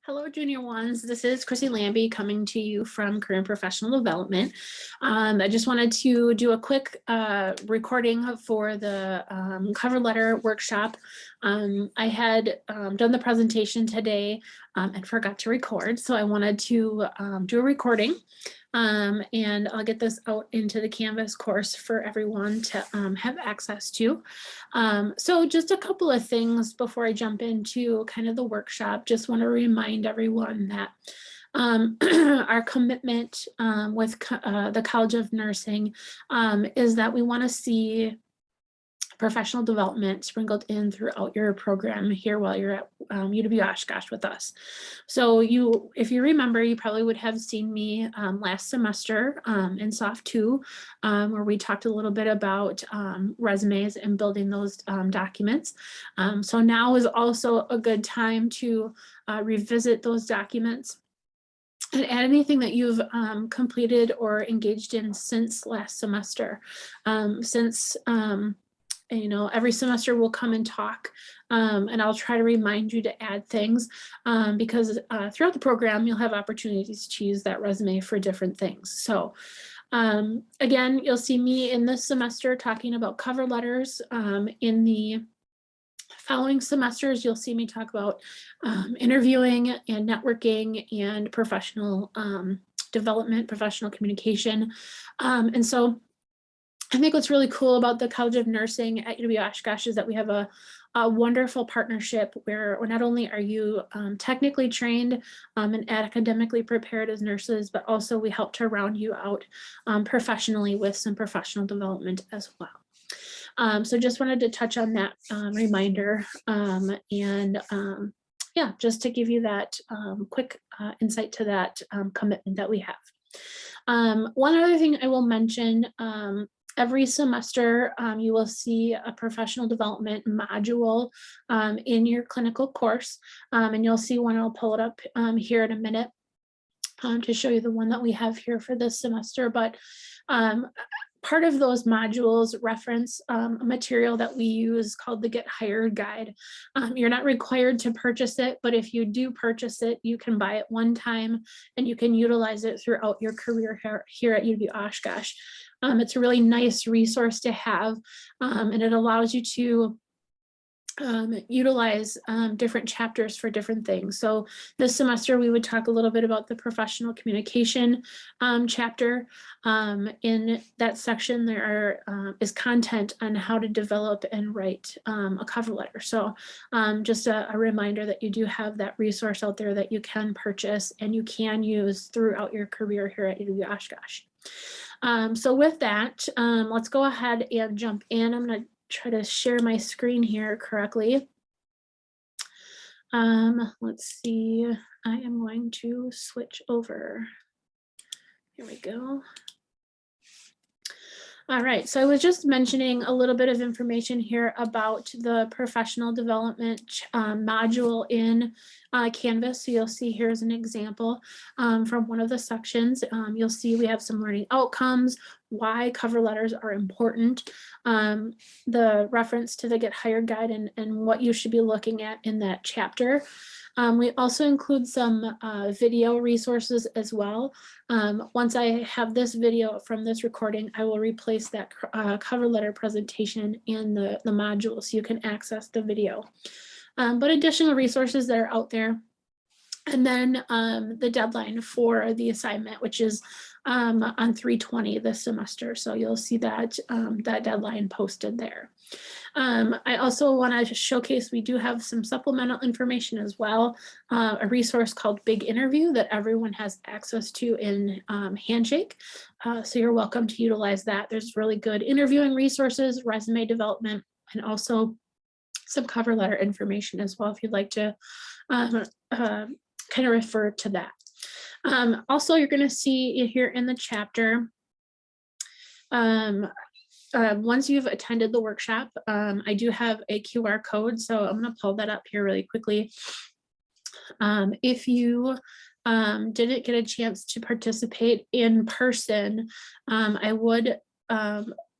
Hello, Junior Ones. This is Chrissy Lambie coming to you from Career and Professional Development. I just wanted to do a quick recording for the cover letter workshop. I had done the presentation today and forgot to record, so I wanted to do a recording. And I'll get this out into the Canvas course for everyone to have access to. So just a couple of things before I jump into kind of the workshop. Just want to remind everyone that our commitment with the College of Nursing is that we want to see professional development sprinkled in throughout your program here while you're at UW Oshkosh with us. So if you remember, you probably would have seen me last semester in Soft 2, where we talked a little bit about resumes and building those documents. So now is also a good time to revisit those documents and add anything that you've completed or engaged in since last semester. Every semester we'll come and talk and I'll try to remind you to add things because throughout the program, you'll have opportunities to use that resume for different things. So again, you'll see me in this semester talking about cover letters. In the following semesters, you'll see me talk about interviewing and networking and professional development, professional communication. And so I think what's really cool about the College of Nursing at UW Oshkosh is that we have a wonderful partnership where not only are you technically trained and academically prepared as nurses, but also we help to round you out professionally with some professional development as well. So just wanted to touch on that reminder yeah, just to give you that quick insight to that commitment that we have. One other thing I will mention, every semester, you will see a professional development module in your clinical course, and you'll see one. I'll pull it up here in a minute to show you the one that we have here for this semester. But part of those modules reference a material that we use called the Get Hired Guide. You're not required to purchase it, but if you do purchase it, you can buy it one time and you can utilize it throughout your career here at UW Oshkosh. It's a really nice resource to have, and it allows you to utilize different chapters for different things. So this semester we would talk a little bit about the professional communication chapter. In that section there is content on how to develop and write a cover letter. So just a reminder that you do have that resource out there that you can purchase and you can use throughout your career here at UW Oshkosh. So with that, let's go ahead and jump in. I'm going to try to share my screen here correctly. Let's see. I am going to switch over. Here we go. All right, so I was just mentioning a little bit of information here about the professional development module in Canvas. So you'll see here's an example from one of the sections. You'll see we have some learning outcomes, why cover letters are important, the reference to the Get Hired Guide and what you should be looking at in that chapter. We also include some video resources as well. Once I have this video from this recording, I will replace that cover letter presentation in the module so you can access the video. But additional resources that are out there. And then the deadline for the assignment, which is on 3/20 this semester. So you'll see that, that deadline posted there. I also want to showcase, we do have some supplemental information as well, a resource called Big Interview that everyone has access to in Handshake. So you're welcome to utilize that. There's really good interviewing resources, resume development, and also some cover letter information as well if you'd like to kind of refer to that. Also, you're going to see here in the chapter, once you've attended the workshop, I do have a QR code, so I'm going to pull that up here really quickly. If you didn't get a chance to participate in person, I would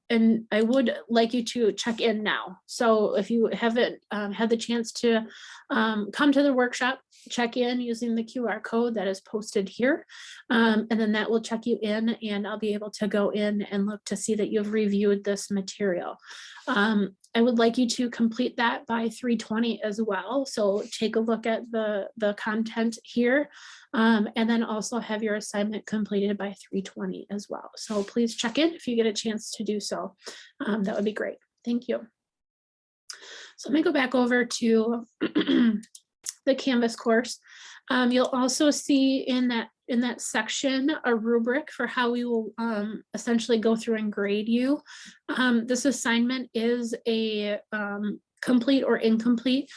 and I would like you to check in now. So if you haven't had the chance to come to the workshop, check in using the QR code that is posted here. And then that will check you in, and I'll be able to go in and look to see that you've reviewed this material. I would like you to complete that by 3:20 as well. So take a look at the content here, and then also have your assignment completed by 3:20 as well. So please check in if you get a chance to do so. That would be great. Thank you. So let me go back over to the Canvas course. You'll also see in that section a rubric for how we will essentially go through and grade you. This assignment is a complete or incomplete.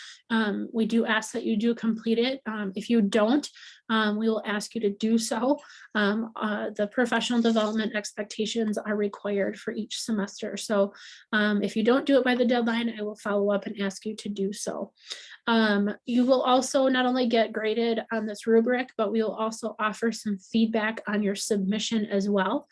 We do ask that you do complete it. If you don't, we will ask you to do so. The professional development expectations are required for each semester. So if you don't do it by the deadline, I will follow up and ask you to do so. You will also not only get graded on this rubric, but we will also offer some feedback on your submission as well,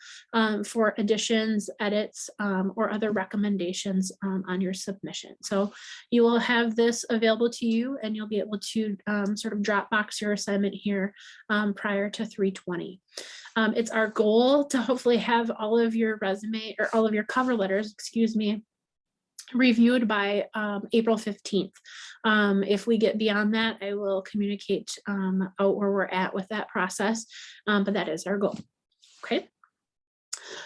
for additions, edits, or other recommendations on your submission. So you will have this available to you, and you'll be able to sort of Dropbox your assignment here prior to 3:20. It's our goal to hopefully have all of your resume or all of your cover letters, excuse me, reviewed by April 15th. If we get beyond that, I will communicate out where we're at with that process, but that is our goal. Okay.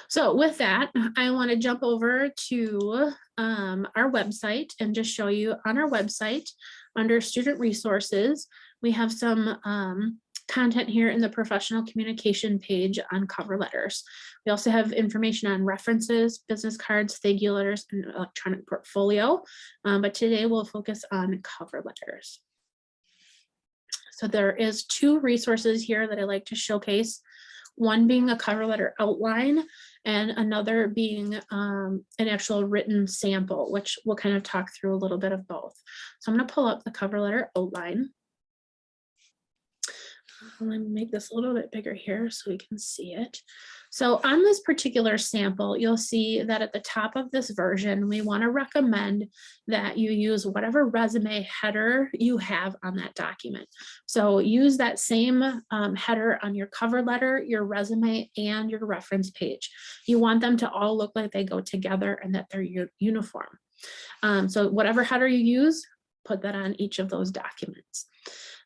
So with that, I want to jump over to our website and just show you on our website under student resources, we have some content here in the professional communication page on cover letters. We also have information on references, business cards, thank you letters, and electronic portfolio. But today we'll focus on cover letters. So there is 2 resources here that I like to showcase. One being a cover letter outline, and another being an actual written sample, which we'll kind of talk through a little bit of both. So I'm going to pull up the cover letter outline. I'm going to make this a little bit bigger here so we can see it. So on this particular sample, you'll see that at the top of this version, we want to recommend that you use whatever resume header you have on that document. So use that same header on your cover letter, your resume, and your reference page. You want them to all look like they go together and that they're uniform. So whatever header you use, put that on each of those documents.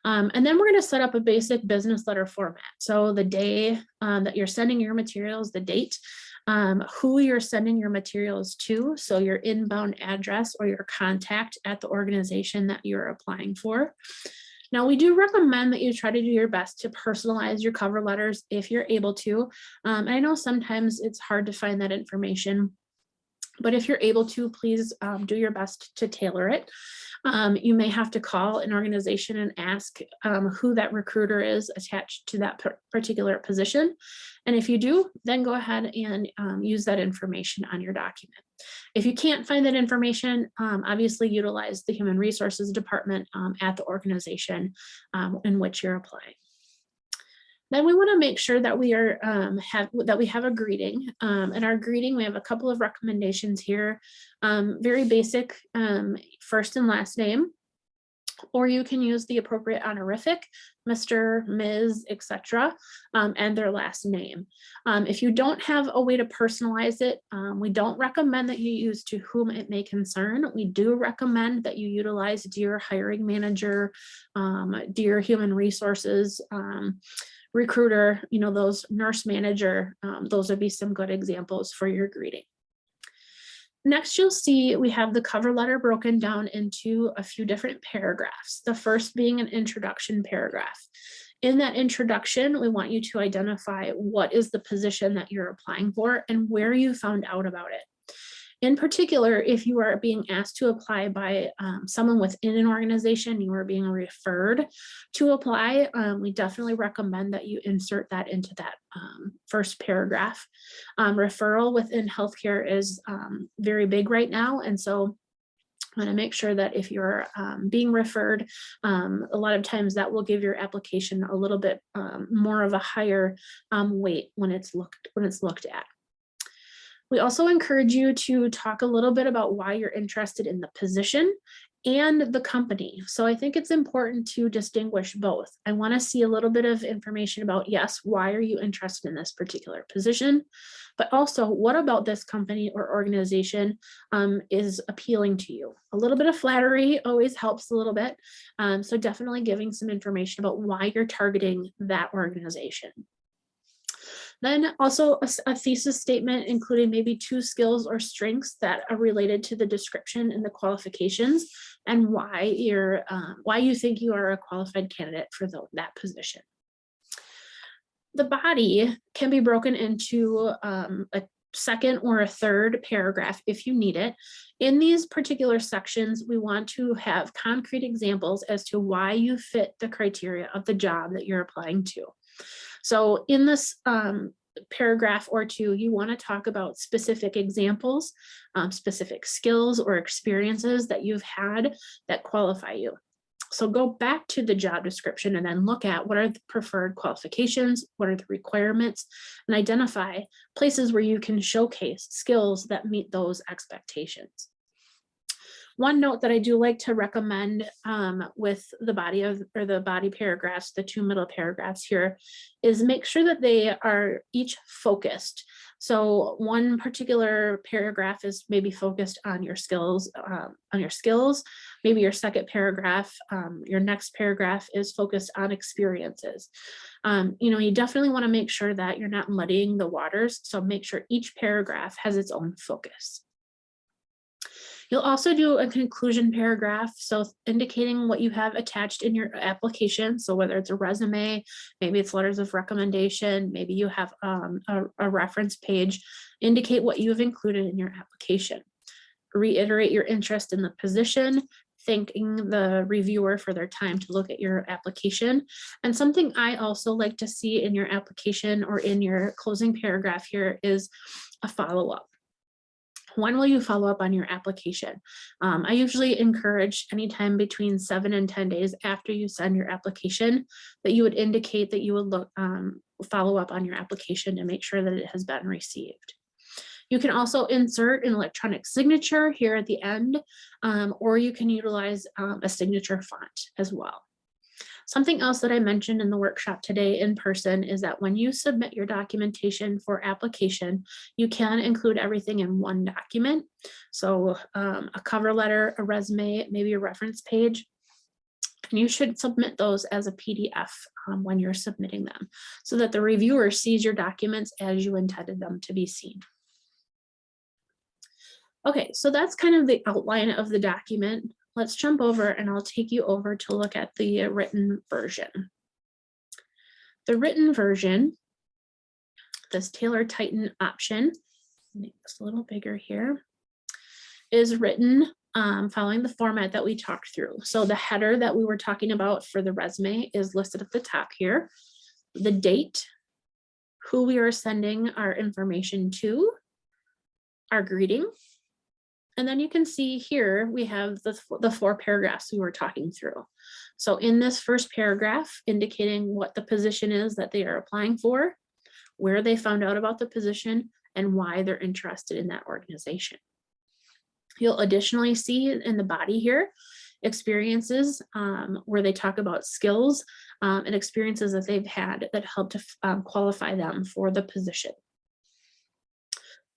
And then we're going to set up a basic business letter format. So the day that you're sending your materials, the date, who you're sending your materials to, so your inbound address or your contact at the organization that you're applying for. Now, we do recommend that you try to do your best to personalize your cover letters if you're able to. I know sometimes it's hard to find that information, but if you're able to, please do your best to tailor it. You may have to call an organization and ask who that recruiter is attached to that particular position. And if you do, then go ahead and use that information on your document. If you can't find that information, obviously utilize the human resources department at the organization in which you're applying. Then we want to make sure that we are we have a greeting. In our greeting, we have a couple of recommendations here. Very basic, first and last name, or you can use the appropriate honorific, Mr., Ms., etc., and their last name. If you don't have a way to personalize it, we don't recommend that you use to whom it may concern. We do recommend that you utilize dear hiring manager, dear human resources, recruiter, you know, those nurse manager, those would be some good examples for your greeting. Next, you'll see we have the cover letter broken down into a few different paragraphs. The first being an introduction paragraph. In that introduction, we want you to identify what is the position that you're applying for and where you found out about it. In particular, if you are being asked to apply by someone within an organization, you are being referred to apply, we definitely recommend that you insert that into that first paragraph. Referral within healthcare is very big right now, and so I want to make sure that if you're being referred, a lot of times that will give your application a little bit more of a higher weight when it's looked at. We also encourage you to talk a little bit about why you're interested in the position and the company. So I think it's important to distinguish both. I want to see a little bit of information about, yes, why are you interested in this particular position? But also, what about this company or organization is appealing to you? A little bit of flattery always helps a little bit. So definitely giving some information about why you're targeting that organization. Then also a thesis statement, including maybe 2 skills or strengths that are related to the description and the qualifications, and why you think you are a qualified candidate for that position. The body can be broken into a second or a third paragraph if you need it. In these particular sections, we want to have concrete examples as to why you fit the criteria of the job that you're applying to. So in this paragraph or two, you want to talk about specific examples, specific skills or experiences that you've had that qualify you. So go back to the job description and then look at what are the preferred qualifications, what are the requirements, and identify places where you can showcase skills that meet those expectations. One note that I do like to recommend with the body paragraphs, the 2 middle paragraphs here, is make sure that they are each focused. So one particular paragraph is maybe focused on your skills, Maybe your second paragraph, your next paragraph is focused on experiences. You definitely want to make sure that you're not muddying the waters. So make sure each paragraph has its own focus. You'll also do a conclusion paragraph, so indicating what you have attached in your application. So whether it's a resume, maybe it's letters of recommendation, maybe you have a reference page, indicate what you have included in your application. Reiterate your interest in the position, thanking the reviewer for their time to look at your application. And something I also like to see in your application or in your closing paragraph here is a follow-up. When will you follow up on your application? I usually encourage anytime between 7 and 10 days after you send your application that you would indicate that you would follow up on your application to make sure that it has been received. You can also insert an electronic signature here at the end, or you can utilize a signature font as well. Something else that I mentioned in the workshop today in person is that when you submit your documentation for application, you can include everything in one document. So a cover letter, a resume, maybe a reference page. And you should submit those as a PDF when you're submitting them so that the reviewer sees your documents as you intended them to be seen. Okay, so that's kind of the outline of the document. Let's jump over and I'll take you over to look at the written version. The written version, this Tailor Tighten option, make this a little bigger here, is written following the format that we talked through. So the header that we were talking about for the resume is listed at the top here. The date, who we are sending our information to, our greeting. And then you can see here, we have the 4 paragraphs we were talking through. So in this first paragraph, indicating what the position is that they are applying for, where they found out about the position, and why they're interested in that organization. You'll additionally see in the body here, experiences where they talk about skills and experiences that they've had that help to qualify them for the position.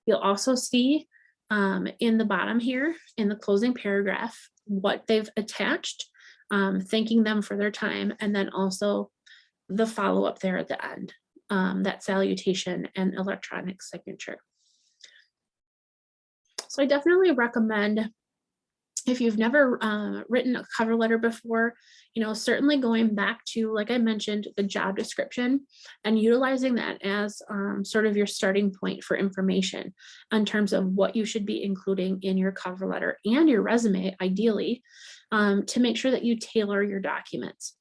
You'll also see in the bottom here, in the closing paragraph, what they've attached, thanking them for their time, and then also the follow-up there at the end, that salutation and electronic signature. So I definitely recommend, if you've never written a cover letter before, certainly going back to, like I mentioned, the job description and utilizing that as sort of your starting point for information in terms of what you should be including in your cover letter and your resume, ideally, to make sure that you tailor your documents.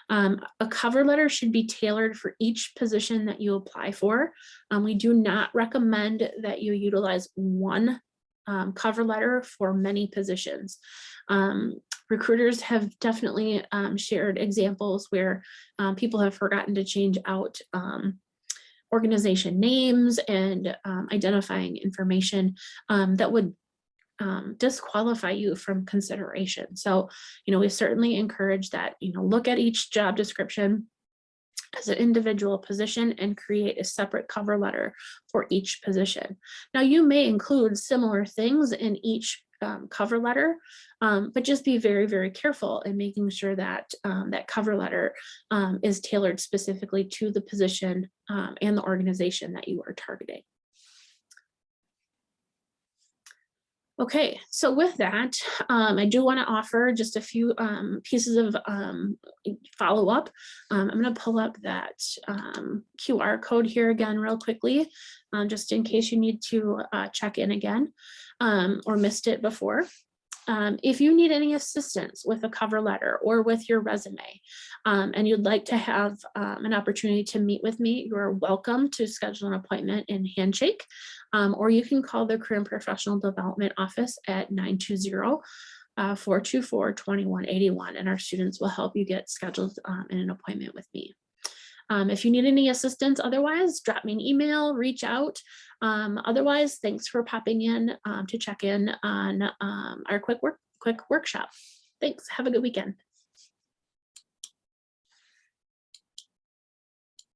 A cover letter should be tailored for each position that you apply for. We do not recommend that you utilize one cover letter for many positions. Recruiters have definitely shared examples where people have forgotten to change out organization names and identifying information that would disqualify you from consideration. So, we certainly encourage that, look at each job description as an individual position and create a separate cover letter for each position. Now, you may include similar things in each cover letter, but just be very, very careful in making sure that that cover letter is tailored specifically to the position and the organization that you are targeting. Okay, so with that, I do want to offer just a few pieces of follow-up. I'm going to pull up that QR code here again real quickly, just in case you need to check in again or missed it before. If you need any assistance with a cover letter or with your resume, and you'd like to have an opportunity to meet with me, you're welcome to schedule an appointment in Handshake, or you can call the Career and Professional Development Office at 920-424-2181, and our students will help you get scheduled in an appointment with me. If you need any assistance otherwise, drop me an email, reach out. Otherwise, thanks for popping in to check in on our quick workshop. Thanks. Have a good weekend.